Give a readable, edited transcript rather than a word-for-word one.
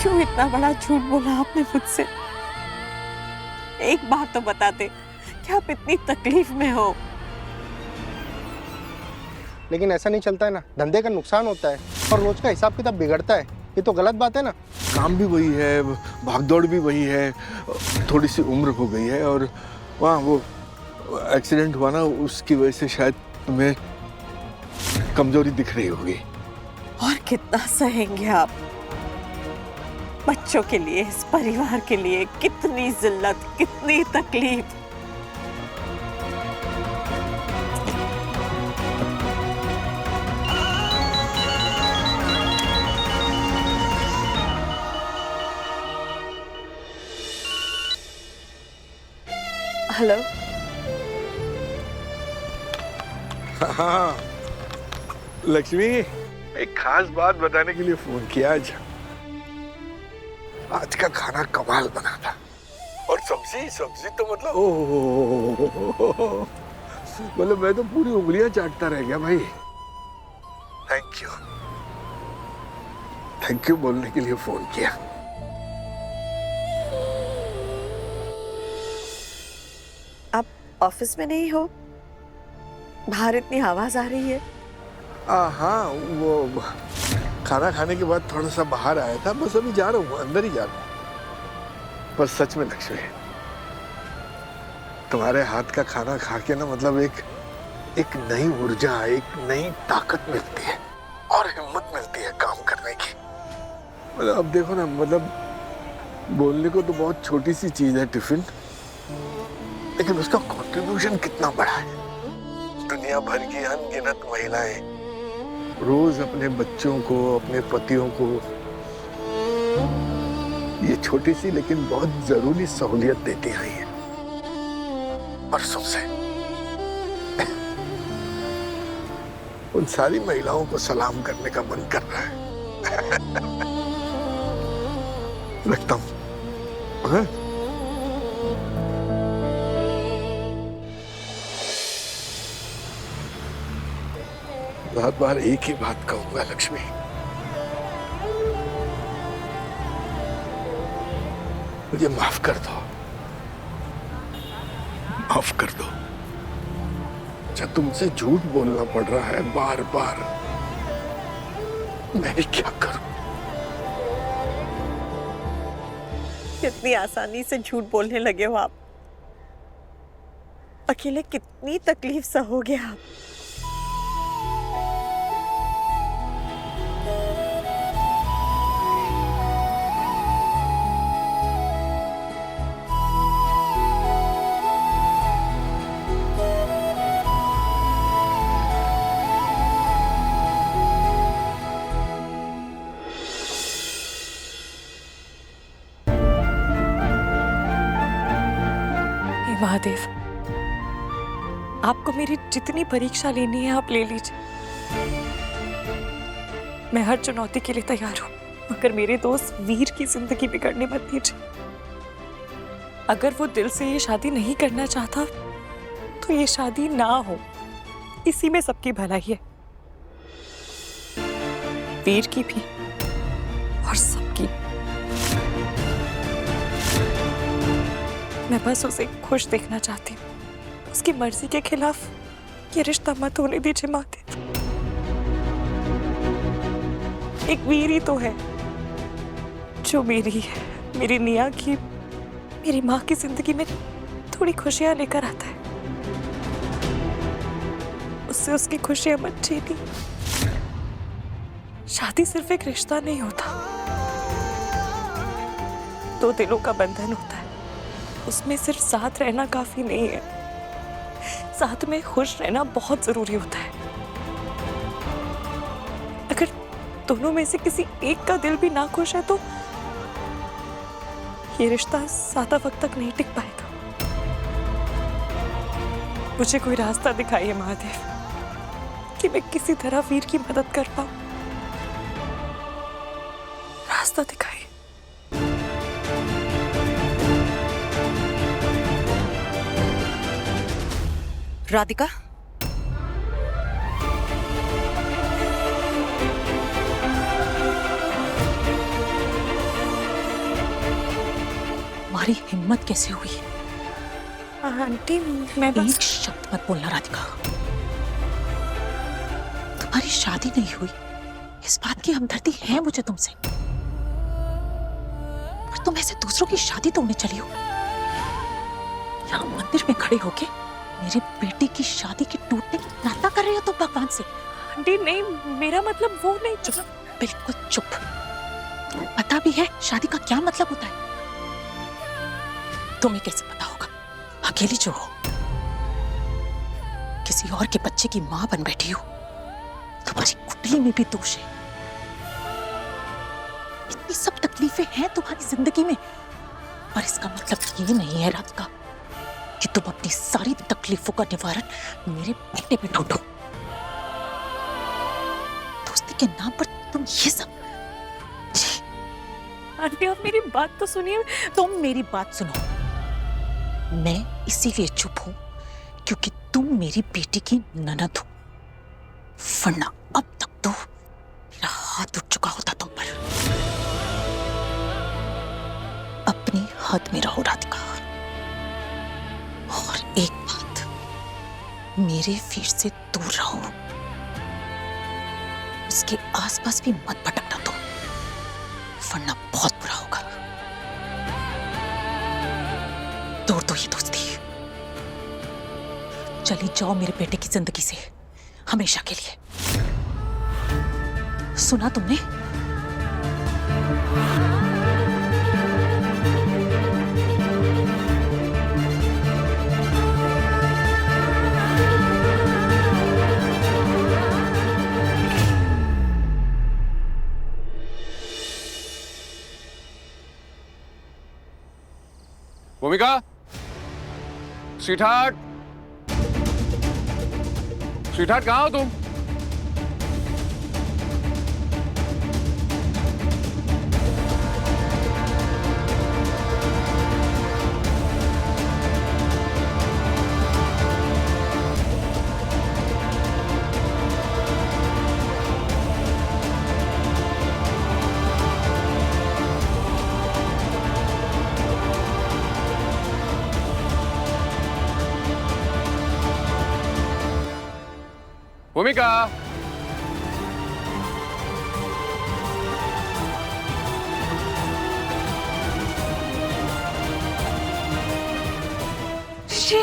क्यों इतना बड़ा झूठ बोला आपने मुझसे? एक बात तो बता दे कि आप इतनी तकलीफ में हो। लेकिन ऐसा नहीं चलता है ना, धंधे का नुकसान होता है और रोज का हिसाब किताब बिगड़ता है। ये तो गलत बात है ना। काम भी वही है, भागदौड़ भी वही है, थोड़ी सी उम्र हो गई है और वहाँ वो एक्सीडेंट हुआ ना, उसकी वजह से शायद तुम्हें कमजोरी दिख रही होगी। और कितना सहेंगे आप? बच्चों के लिए, इस परिवार के लिए कितनी जिल्लत, कितनी तकलीफ। हेलो। हाँ लक्ष्मी, एक खास बात बताने के लिए फोन किया। आज का खाना कमाल बना था और सब्जी तो मतलब ओह, मतलब मैं तो पूरी उंगलियां चाटता रह गया भाई। थैंक यू बोलने के लिए फोन किया। आप ऑफिस में नहीं हो? बाहर इतनी आवाज आ रही है। हाँ, वो खाना खाने के बाद थोड़ा सा बाहर आया था, बस अभी जा रहा हूँ, अंदर ही जा रहा हूँ। पर सच में लक्ष्मी, तुम्हारे हाथ का खाना खा के ना मतलब एक नई ऊर्जा, एक नई ताकत मिलती है और हिम्मत मिलती है काम करने की। मतलब अब देखो ना, मतलब बोलने को तो बहुत छोटी सी चीज है टिफिन, लेकिन उसका कंट्रीब्यूशन कितना बड़ा है। दुनिया भर की अनगिनत महिलाएं रोज अपने बच्चों को, अपने पतियों को ये छोटी सी लेकिन बहुत जरूरी सहूलियत देती आई है। परसों से उन सारी महिलाओं को सलाम करने का मन कर रहा है। रखता हूं। हाँ? बार एक ही बात कहूंगा लक्ष्मी, मुझे माफ कर दो, माफ कर दो। जब तुमसे झूठ बोलना पड़ रहा है बार बार, मैं क्या करूं? कितनी आसानी से झूठ बोलने लगे हो आप। अकेले कितनी तकलीफ सहोगे आप। महादेव, आपको मेरी जितनी परीक्षा लेनी है आप ले लीजिए। मैं हर चुनौती के लिए तैयार हूं, मगर मेरे दोस्त वीर की जिंदगी बिगड़ने मत दीजिए। अगर वो दिल से ये शादी नहीं करना चाहता तो ये शादी ना हो, इसी में सबकी भलाई है, वीर की भी और सबकी। मैं बस उसे खुश देखना चाहती हूँ। उसकी मर्जी के खिलाफ ये रिश्ता मत होने दीजिए महादेव। एक वीर ही तो है जो मेरी निया की, मेरी माँ की जिंदगी में थोड़ी खुशियां लेकर आता है। उससे उसकी खुशियां मत छीनी। शादी सिर्फ एक रिश्ता नहीं होता, दो दिलों का बंधन होता है। उसमें सिर्फ साथ रहना काफी नहीं है, साथ में खुश रहना बहुत जरूरी होता है। अगर दोनों में से किसी एक का दिल भी ना खुश है तो ये रिश्ता ज्यादा वक्त तक नहीं टिक पाएगा। मुझे कोई रास्ता दिखाइए महादेव कि मैं किसी तरह वीर की मदद कर पाऊं। रास्ता दिखाइए। राधिका, तुम्हारी हिम्मत कैसे हुई? आंटी मैं बस एक शब्द मत बोलना राधिका। तुम्हारी शादी नहीं हुई, इस बात की हमदर्दी है मुझे तुमसे, पर तुम ऐसे दूसरों की शादी तोड़ने चली हो। यहाँ मंदिर में खड़े होके मेरे बेटे की शादी के टूटने की प्रार्थना कर रहे हो तुम भगवान से। आंटी नहीं, मेरा मतलब वो नहीं। चुप, बिल्कुल चुप। तुम्हें पता भी है शादी का क्या मतलब होता है? तुम्हें कैसे पता होगा? अकेली जो हो, किसी और के बच्चे की मां बन बैठी हो, तुम्हारी कुंडली में भी दोष है। इतनी सब तकलीफें हैं तुम्हारी जिंदगी में, पर इसका मतलब ये नहीं है राधिका कि तुम अपनी सारी तकलीफों का निवारण मेरे बेटे पे ढूंढो। दोस्ती के नाम पर तुम ये सब। आंटी आप मेरी बात तो सुनिए। तुम मेरी बात सुनो। मैं इसीलिए चुप हूं क्योंकि तुम मेरी बेटी की ननद हो, वरना अब तक तो मेरा हाथ उठ चुका होता तुम पर। अपनी हद में रहो राधिका, और एक बात, मेरे वीर से दूर रहो। उसके आसपास भी मत भटकना तुम, वरना बहुत बुरा होगा। तोड़ दो ये दोस्ती, चली जाओ मेरे बेटे की जिंदगी से हमेशा के लिए। सुना तुमने? भूमिका, स्वीटहार्ट, स्वीटहार्ट कहाँ हो तुम? भूमिका, जी